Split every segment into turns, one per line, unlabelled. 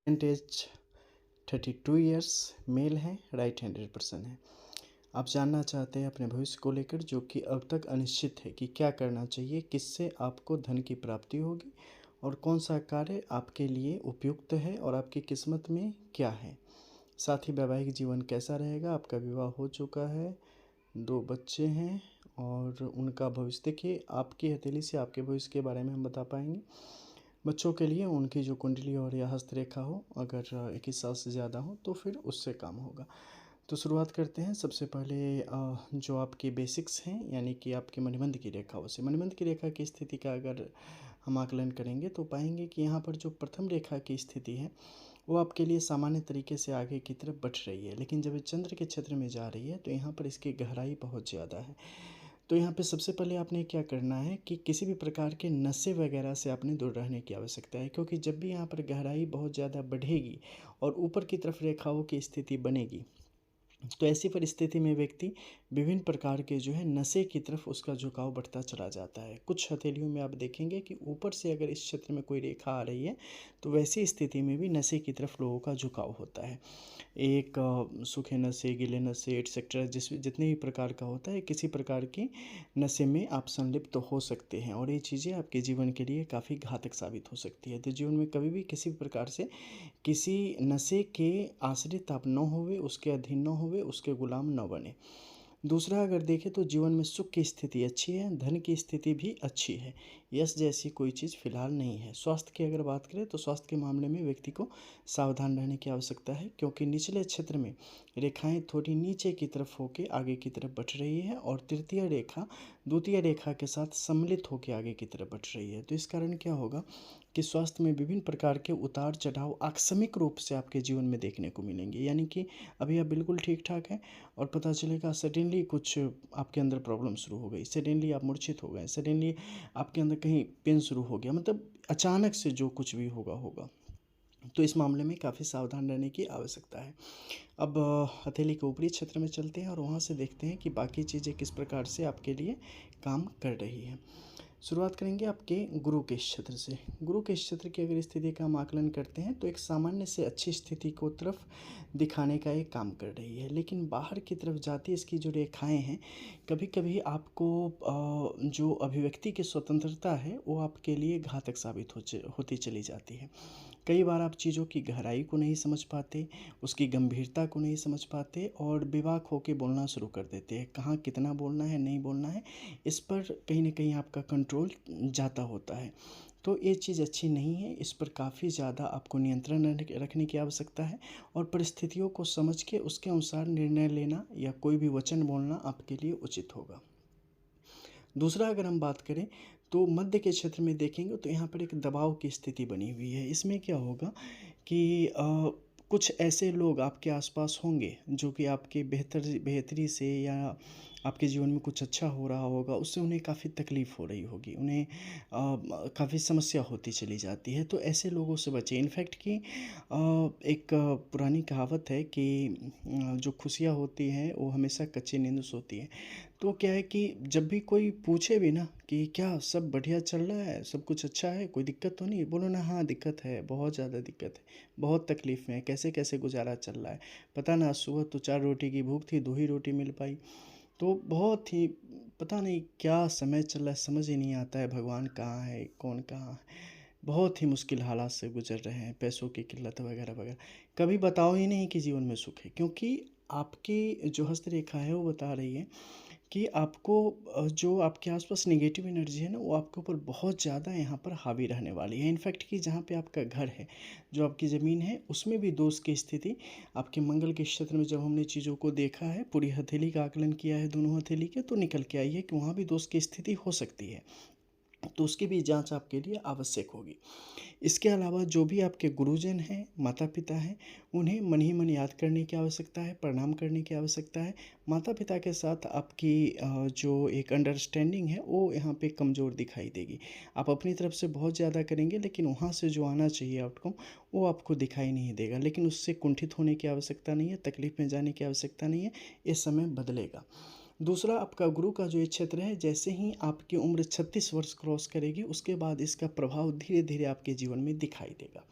Current as 32 years, mail है, right handed person है। आप जानना चाहते हैं अपने भविष्य को लेकर, जो कि अब तक अनिश्चित है कि क्या करना चाहिए, किससे आपको धन की प्राप्ति होगी और कौन सा कार्य आपके लिए उपयुक्त है और आपकी किस्मत में क्या है। साथ ही वैवाहिक जीवन कैसा रहेगा। आपका विवाह हो चुका है, 2 बच्चे हैं और उनका भविष्य। देखिए, आपकी हथेली से आपके भविष्य के बारे में हम बता पाएंगे। बच्चों के लिए उनकी जो कुंडली और या हस्तरेखा हो, अगर 21 साल से ज़्यादा हो तो फिर उससे काम होगा। तो शुरुआत करते हैं। सबसे पहले जो आपके बेसिक्स हैं, यानी कि आपके मणिबंध की रेखाओं से। मणिबंध की रेखा की स्थिति का अगर हम आकलन करेंगे तो पाएंगे कि यहाँ पर जो प्रथम रेखा की स्थिति है वो आपके लिए सामान्य तरीके से आगे की तरफ बढ़ रही है, लेकिन जब ये चंद्र के क्षेत्र में जा रही है तो यहाँ पर इसकी गहराई बहुत ज़्यादा है। तो यहाँ पे सबसे पहले आपने क्या करना है कि किसी भी प्रकार के नशे वगैरह से आपने दूर रहने की आवश्यकता है, क्योंकि जब भी यहाँ पर गहराई बहुत ज़्यादा बढ़ेगी और ऊपर की तरफ रेखाओं की स्थिति बनेगी तो ऐसी परिस्थिति में व्यक्ति विभिन्न प्रकार के जो है नशे की तरफ उसका झुकाव बढ़ता चला जाता है। कुछ हथेलियों में आप देखेंगे कि ऊपर से अगर इस क्षेत्र में कोई रेखा आ रही है तो वैसी स्थिति में भी नशे की तरफ लोगों का झुकाव होता है। एक सूखे नशे, गीले नशे एटसेट्रा जितने भी प्रकार का होता है, किसी प्रकार की नशे में आप संलिप्त तो हो सकते हैं और ये चीज़ें आपके जीवन के लिए काफ़ी घातक साबित हो सकती है। तो जीवन में कभी भी किसी भी प्रकार से किसी नशे के आश्रित आप न होवे, उसके अधीन न होवे, उसके गुलाम न बने। दूसरा अगर देखें तो जीवन में सुख की स्थिति अच्छी है, धन की स्थिति भी अच्छी है, यश जैसी कोई चीज़ फिलहाल नहीं है। स्वास्थ्य की अगर बात करें तो स्वास्थ्य के मामले में व्यक्ति को सावधान रहने की आवश्यकता है, क्योंकि निचले क्षेत्र में रेखाएं थोड़ी नीचे की तरफ होकर आगे की तरफ बढ़ रही है और तृतीय रेखा द्वितीय रेखा के साथ सम्मिलित होकर आगे की तरफ बढ़ रही है। तो इस कारण क्या होगा कि स्वास्थ्य में विभिन्न प्रकार के उतार चढ़ाव आकस्मिक रूप से आपके जीवन में देखने को मिलेंगे, यानी कि अभी आप बिल्कुल ठीक ठाक हैं और पता चलेगा सडनली कुछ आपके अंदर प्रॉब्लम शुरू हो गई, सडनली आप मूर्छित हो गए, सडनली आपके अंदर कहीं पेन शुरू हो गया, मतलब अचानक से जो कुछ भी होगा होगा। तो इस मामले में काफ़ी सावधान रहने की आवश्यकता है। अब हथेली के ऊपरी क्षेत्र में चलते हैं और वहाँ से देखते हैं कि बाकी चीज़ें किस प्रकार से आपके लिए काम कर रही हैं। शुरुआत करेंगे आपके गुरु के क्षेत्र से। गुरु के क्षेत्र की अगर स्थिति का हम आकलन करते हैं तो एक सामान्य से अच्छी स्थिति को तरफ दिखाने का एक काम कर रही है, लेकिन बाहर की तरफ जाती इसकी जो रेखाएं हैं, कभी कभी आपको जो अभिव्यक्ति की स्वतंत्रता है वो आपके लिए घातक साबित होती चली जाती है। कई बार आप चीज़ों की गहराई को नहीं समझ पाते, उसकी गंभीरता को नहीं समझ पाते और बेबाक होकर बोलना शुरू कर देते हैं। कहाँ कितना बोलना है, नहीं बोलना है, इस पर कहीं ना कहीं आपका कंट्रोल जाता होता है। तो ये चीज़ अच्छी नहीं है, इस पर काफ़ी ज़्यादा आपको नियंत्रण रखने की आवश्यकता है और परिस्थितियों को समझ के उसके अनुसार निर्णय लेना या कोई भी वचन बोलना आपके लिए उचित होगा। दूसरा अगर हम बात करें तो मध्य के क्षेत्र में देखेंगे तो यहाँ पर एक दबाव की स्थिति बनी हुई है। इसमें क्या होगा कि कुछ ऐसे लोग आपके आसपास होंगे जो कि आपके बेहतरी से या आपके जीवन में कुछ अच्छा हो रहा होगा उससे उन्हें काफ़ी तकलीफ़ हो रही होगी, उन्हें काफ़ी समस्या होती चली जाती है। तो ऐसे लोगों से बचें। इनफैक्ट कि एक पुरानी कहावत है कि जो खुशियाँ होती हैं वो हमेशा कच्ची नींद सोती हैं। तो क्या है कि जब भी कोई पूछे भी ना कि क्या सब बढ़िया चल रहा है, सब कुछ अच्छा है, कोई दिक्कत तो नहीं, बोलो ना हाँ दिक्कत है, बहुत ज़्यादा दिक्कत है, बहुत तकलीफ़ में है, कैसे कैसे गुजारा चल रहा है, पता ना सुबह तो 4 रोटी की भूख थी, 2 ही रोटी मिल पाई। तो बहुत ही पता नहीं क्या समय चल रहा है, समझ ही नहीं आता है भगवान कहाँ है, कौन कहाँ है। बहुत ही मुश्किल हालात से गुजर रहे हैं, पैसों की किल्लत वगैरह वगैरह। कभी बताओ ही नहीं कि जीवन में सुख है, क्योंकि आपकी जो हस्तरेखा है वो बता रही है कि आपको जो आपके आसपास नेगेटिव एनर्जी है ना वो आपके ऊपर बहुत ज़्यादा यहाँ पर हावी रहने वाली है। इनफैक्ट कि जहाँ पे आपका घर है, जो आपकी ज़मीन है, उसमें भी दोष की स्थिति आपके मंगल के क्षेत्र में जब हमने चीज़ों को देखा है, पूरी हथेली का आकलन किया है दोनों हथेली के, तो निकल के आई है कि वहाँ भी दोष की स्थिति हो सकती है। तो उसकी भी जांच आपके लिए आवश्यक होगी। इसके अलावा जो भी आपके गुरुजन हैं, माता पिता हैं, उन्हें मन ही मन याद करने की आवश्यकता है, प्रणाम करने की आवश्यकता है। माता पिता के साथ आपकी जो एक अंडरस्टैंडिंग है वो यहाँ पे कमज़ोर दिखाई देगी। आप अपनी तरफ से बहुत ज़्यादा करेंगे लेकिन वहाँ से जो आना चाहिए आउटकम वो आपको दिखाई नहीं देगा, लेकिन उससे कुंठित होने की आवश्यकता नहीं है, तकलीफ़ में जाने की आवश्यकता नहीं है, ये समय बदलेगा। दूसरा आपका गुरु का जो ये क्षेत्र है, जैसे ही आपकी उम्र 36 वर्ष क्रॉस करेगी उसके बाद इसका प्रभाव धीरे धीरे आपके जीवन में दिखाई देगा।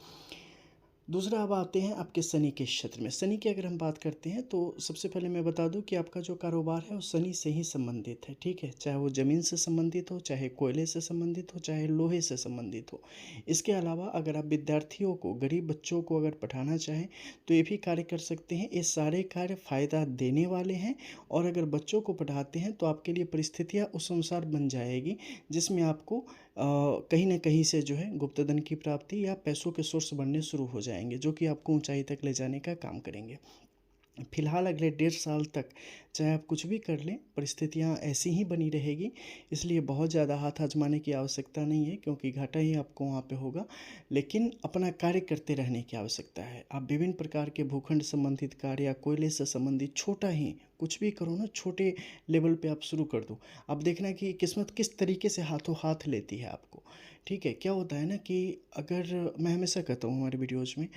दूसरा अब आते हैं आपके शनि के क्षेत्र में। शनि की अगर हम बात करते हैं तो सबसे पहले मैं बता दूं कि आपका जो कारोबार है वो शनि से ही संबंधित है, ठीक है। चाहे वो ज़मीन से संबंधित हो, चाहे कोयले से संबंधित हो, चाहे लोहे से संबंधित हो। इसके अलावा अगर आप विद्यार्थियों को, गरीब बच्चों को अगर पढ़ाना चाहें तो ये भी कार्य कर सकते हैं। ये सारे कार्य फ़ायदा देने वाले हैं और अगर बच्चों को पढ़ाते हैं तो आपके लिए परिस्थितियाँ उस अनुसार बन जाएगी जिसमें आपको कहीं न कहीं से जो है गुप्त धन की प्राप्ति या पैसों के सोर्स बनने शुरू हो जाएँगे, जो कि आपको ऊँचाई तक ले जाने का काम करेंगे। फिलहाल अगले 1.5 साल तक चाहे आप कुछ भी कर लें, परिस्थितियाँ ऐसी ही बनी रहेगी। इसलिए बहुत ज़्यादा हाथ आजमाने की आवश्यकता नहीं है, क्योंकि घाटा ही आपको वहाँ पे होगा। लेकिन अपना कार्य करते रहने की आवश्यकता है। आप विभिन्न प्रकार के भूखंड संबंधित कार्य या कोयले से संबंधित छोटा ही कुछ भी करो ना, छोटे लेवल पे आप शुरू कर दो। अब देखना कि किस्मत किस तरीके से हाथों हाथ लेती है आपको, ठीक है। क्या होता है ना कि अगर मैं हमेशा कहता हूँ हमारे वीडियोज़ में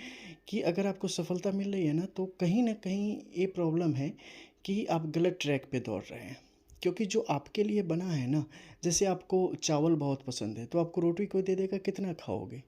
कि अगर आपको सफलता मिल रही है ना, तो कहीं न कहीं ये प्रॉब्लम है कि आप गलत ट्रैक पे दौड़ रहे हैं। क्योंकि जो आपके लिए बना है ना, जैसे आपको चावल बहुत पसंद है, तो आपको रोटी कोई दे देगा, कितना खाओगे?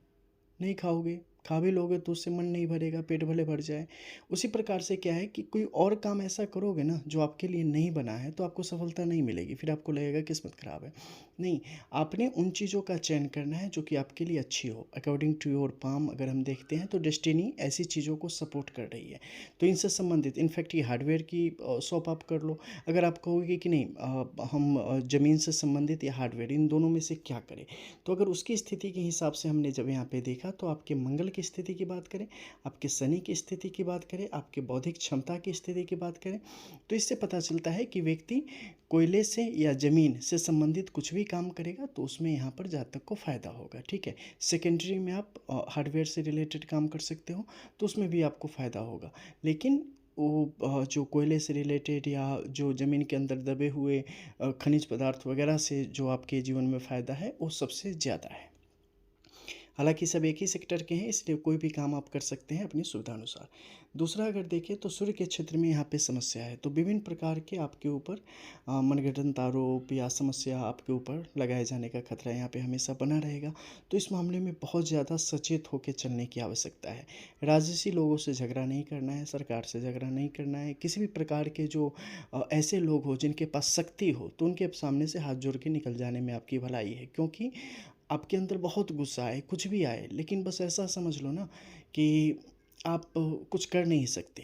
नहीं खाओगे। खा भी लोगे तो उससे मन नहीं भरेगा, पेट भले भर जाए। उसी प्रकार से क्या है कि कोई और काम ऐसा करोगे ना जो आपके लिए नहीं बना है, तो आपको सफलता नहीं मिलेगी। फिर आपको लगेगा किस्मत ख़राब है। नहीं, आपने उन चीज़ों का चयन करना है जो कि आपके लिए अच्छी हो। अकॉर्डिंग टू योर पाम अगर हम देखते हैं तो डेस्टिनी ऐसी चीज़ों को सपोर्ट कर रही है। तो इनसे संबंधित इनफैक्ट ये हार्डवेयर की शॉप आप कर लो। अगर आप कहोगे कि नहीं हम ज़मीन से संबंधित या हार्डवेयर, इन दोनों में से क्या करें? तो अगर उसकी स्थिति के हिसाब से हमने जब यहाँ पे देखा तो आपके मंगल की स्थिति की बात करें, आपके शनि की स्थिति की बात करें, आपके बौद्धिक क्षमता की स्थिति की बात करें, तो इससे पता चलता है कि व्यक्ति कोयले से या ज़मीन से संबंधित कुछ भी काम करेगा तो उसमें यहाँ पर जातक को फ़ायदा होगा, ठीक है। सेकेंडरी में आप हार्डवेयर से रिलेटेड काम कर सकते हो तो उसमें भी आपको फ़ायदा होगा। लेकिन वो जो कोयले से रिलेटेड या जो ज़मीन के अंदर दबे हुए खनिज पदार्थ वगैरह से जो आपके जीवन में फ़ायदा है वो सबसे ज़्यादा है। हालांकि सब एक ही सेक्टर के हैं, इसलिए कोई भी काम आप कर सकते हैं अपनी सुविधा अनुसार। दूसरा अगर देखें तो सूर्य के क्षेत्र में यहाँ पे समस्या है, तो विभिन्न प्रकार के आपके ऊपर मनगढ़ंत आरोप या समस्या आपके ऊपर लगाए जाने का खतरा यहाँ पे हमेशा बना रहेगा। तो इस मामले में बहुत ज़्यादा सचेत होकर चलने की आवश्यकता है। राजसी लोगों से झगड़ा नहीं करना है, सरकार से झगड़ा नहीं करना है। किसी भी प्रकार के जो ऐसे लोग हो जिनके पास शक्ति हो, तो उनके सामने से हाथ जोड़ के निकल जाने में आपकी भलाई है। क्योंकि आपके अंदर बहुत गुस्सा आए, कुछ भी आए, लेकिन बस ऐसा समझ लो ना कि आप कुछ कर नहीं सकते,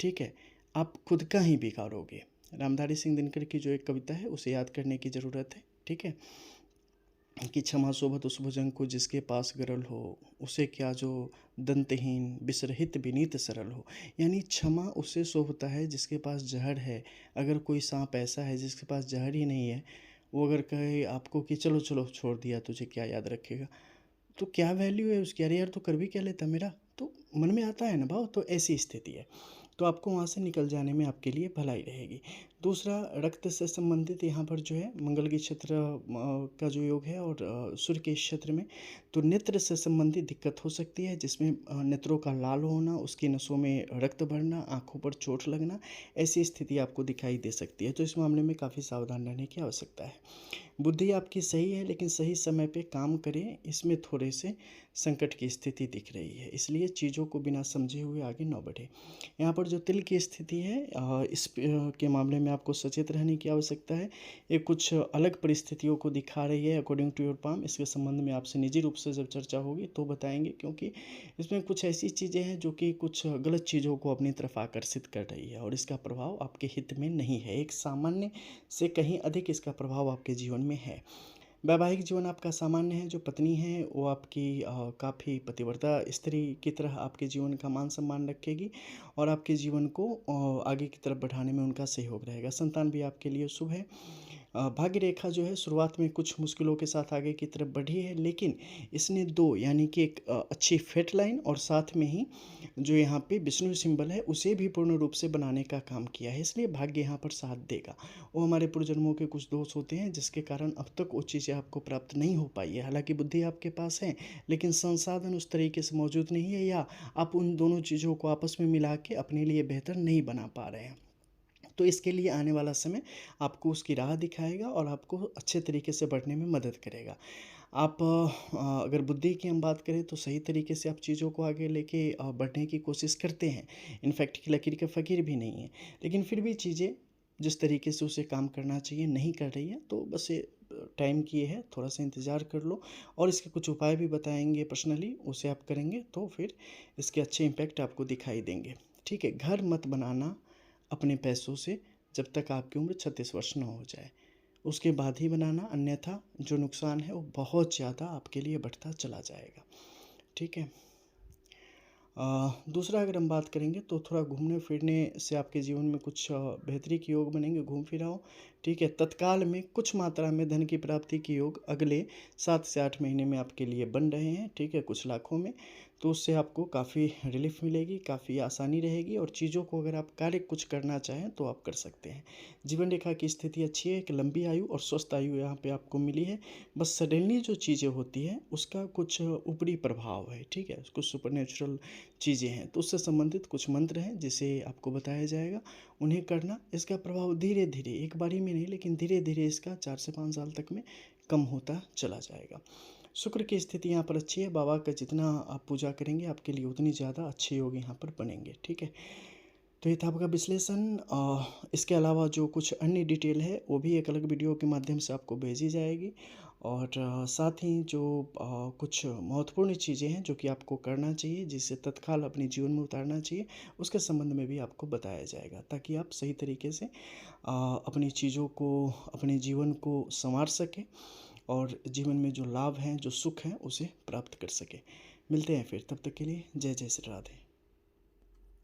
ठीक है। आप खुद का ही बिगाड़ोगे। रामधारी सिंह दिनकर की जो एक कविता है उसे याद करने की ज़रूरत है, ठीक है। कि क्षमा शोभत उस भुजंग को जिसके पास गरल हो, उसे क्या जो दंतहीन विसरहित विनीत सरल हो। यानी क्षमा उसे शोभता है जिसके पास जहर है। अगर कोई सांप ऐसा है जिसके पास जहर ही नहीं है, वो अगर कहे आपको कि चलो चलो छोड़ दिया, तुझे क्या याद रखेगा, तो क्या वैल्यू है उसकी? अरे यार, तो कर भी क्या लेता मेरा, तो मन में आता है ना भाव। तो ऐसी स्थिति है, तो आपको वहाँ से निकल जाने में आपके लिए भलाई रहेगी। दूसरा, रक्त से संबंधित यहाँ पर जो है मंगल के क्षेत्र का जो योग है और सूर्य के क्षेत्र में, तो नेत्र से संबंधित दिक्कत हो सकती है, जिसमें नेत्रों का लाल होना, उसकी नसों में रक्त भरना, आँखों पर चोट लगना, ऐसी स्थिति आपको दिखाई दे सकती है। तो इस मामले में काफ़ी सावधान रहने की आवश्यकता है। बुद्धि आपकी सही है, लेकिन सही समय पे काम करें, इसमें थोड़े से संकट की स्थिति दिख रही है। इसलिए चीज़ों को बिना समझे हुए आगे न बढ़े। यहाँ पर जो तिल की स्थिति है, के मामले में आपको सचेत रहने की आवश्यकता है। ये कुछ अलग परिस्थितियों को दिखा रही है अकॉर्डिंग टू योर पाम। इसके संबंध में आपसे निजी रूप से जब चर्चा होगी तो बताएंगे, क्योंकि इसमें कुछ ऐसी चीज़ें हैं जो कि कुछ गलत चीज़ों को अपनी तरफ आकर्षित कर रही है और इसका प्रभाव आपके हित में नहीं है। एक सामान्य से कहीं अधिक इसका प्रभाव आपके जीवन में है। वैवाहिक जीवन आपका सामान्य है। जो पत्नी है वो आपकी काफ़ी पतिव्रता स्त्री की तरह आपके जीवन का मान सम्मान रखेगी और आपके जीवन को आगे की तरफ बढ़ाने में उनका सहयोग रहेगा। संतान भी आपके लिए शुभ है। भाग्य रेखा जो है शुरुआत में कुछ मुश्किलों के साथ आगे की तरफ बढ़ी है, लेकिन इसने दो, यानी कि एक अच्छी फेट लाइन और साथ में ही जो यहाँ पे विष्णु सिंबल है उसे भी पूर्ण रूप से बनाने का काम किया है। इसलिए भाग्य यहाँ पर साथ देगा। वो हमारे पूर्वजन्मों के कुछ दोष होते हैं जिसके कारण अब तक वो चीज़ें आपको प्राप्त नहीं हो पाई है। हालांकि बुद्धि आपके पास है, लेकिन संसाधन उस तरीके से मौजूद नहीं है, या आप उन दोनों चीज़ों को आपस में मिला के अपने लिए बेहतर नहीं बना पा रहे हैं। तो इसके लिए आने वाला समय आपको उसकी राह दिखाएगा और आपको अच्छे तरीके से बढ़ने में मदद करेगा। आप अगर बुद्धि की हम बात करें तो सही तरीके से आप चीज़ों को आगे लेके बढ़ने की कोशिश करते हैं। इनफैक्ट कि लकीर के फ़कीर भी नहीं है, लेकिन फिर भी चीज़ें जिस तरीके से उसे काम करना चाहिए नहीं कर रही है, तो बस ये टाइम की है, थोड़ा सा इंतज़ार कर लो। और इसके कुछ उपाय भी बताएंगे पर्सनली, उसे आप करेंगे तो फिर इसके अच्छे इम्पैक्ट आपको दिखाई देंगे। ठीक है, घर मत बनाना अपने पैसों से जब तक आपकी उम्र 36 वर्ष ना हो जाए, उसके बाद ही बनाना, अन्यथा जो नुकसान है वो बहुत ज़्यादा आपके लिए बढ़ता चला जाएगा। ठीक है। दूसरा अगर हम बात करेंगे तो थोड़ा घूमने फिरने से आपके जीवन में कुछ बेहतरी के योग बनेंगे, घूम फिर आओ। ठीक है, तत्काल में कुछ मात्रा में धन की प्राप्ति के योग अगले 7 से 8 महीने में आपके लिए बन रहे हैं। ठीक है, कुछ लाखों में। तो उससे आपको काफ़ी रिलीफ मिलेगी, काफ़ी आसानी रहेगी, और चीज़ों को अगर आप कार्य कुछ करना चाहें तो आप कर सकते हैं। जीवन रेखा की स्थिति अच्छी है, एक लंबी आयु और स्वस्थ आयु यहाँ पे आपको मिली है। बस सडनली जो चीज़ें होती हैं उसका कुछ ऊपरी प्रभाव है। ठीक है, कुछ सुपर चीज़ें हैं, तो उससे संबंधित कुछ मंत्र हैं जिसे आपको बताया जाएगा, उन्हें करना। इसका प्रभाव धीरे धीरे, एक बारी में नहीं, लेकिन धीरे धीरे इसका 4 से 5 साल तक में कम होता चला जाएगा। शुक्र की स्थिति यहाँ पर अच्छी है, बाबा का जितना आप पूजा करेंगे आपके लिए उतनी ज़्यादा अच्छे योग यहाँ पर बनेंगे। ठीक है, तो ये था आपका विश्लेषण। इसके अलावा जो कुछ अन्य डिटेल है वो भी एक अलग वीडियो के माध्यम से आपको भेजी जाएगी। और साथ ही जो कुछ महत्वपूर्ण चीज़ें हैं जो कि आपको करना चाहिए, जिसे तत्काल अपने जीवन में उतारना चाहिए, उसके संबंध में भी आपको बताया जाएगा, ताकि आप सही तरीके से अपनी चीज़ों को, अपने जीवन को संवार सकें और जीवन में जो लाभ हैं, जो सुख हैं, उसे प्राप्त कर सकें। मिलते हैं फिर, तब तक के लिए जय जय श्री राधे।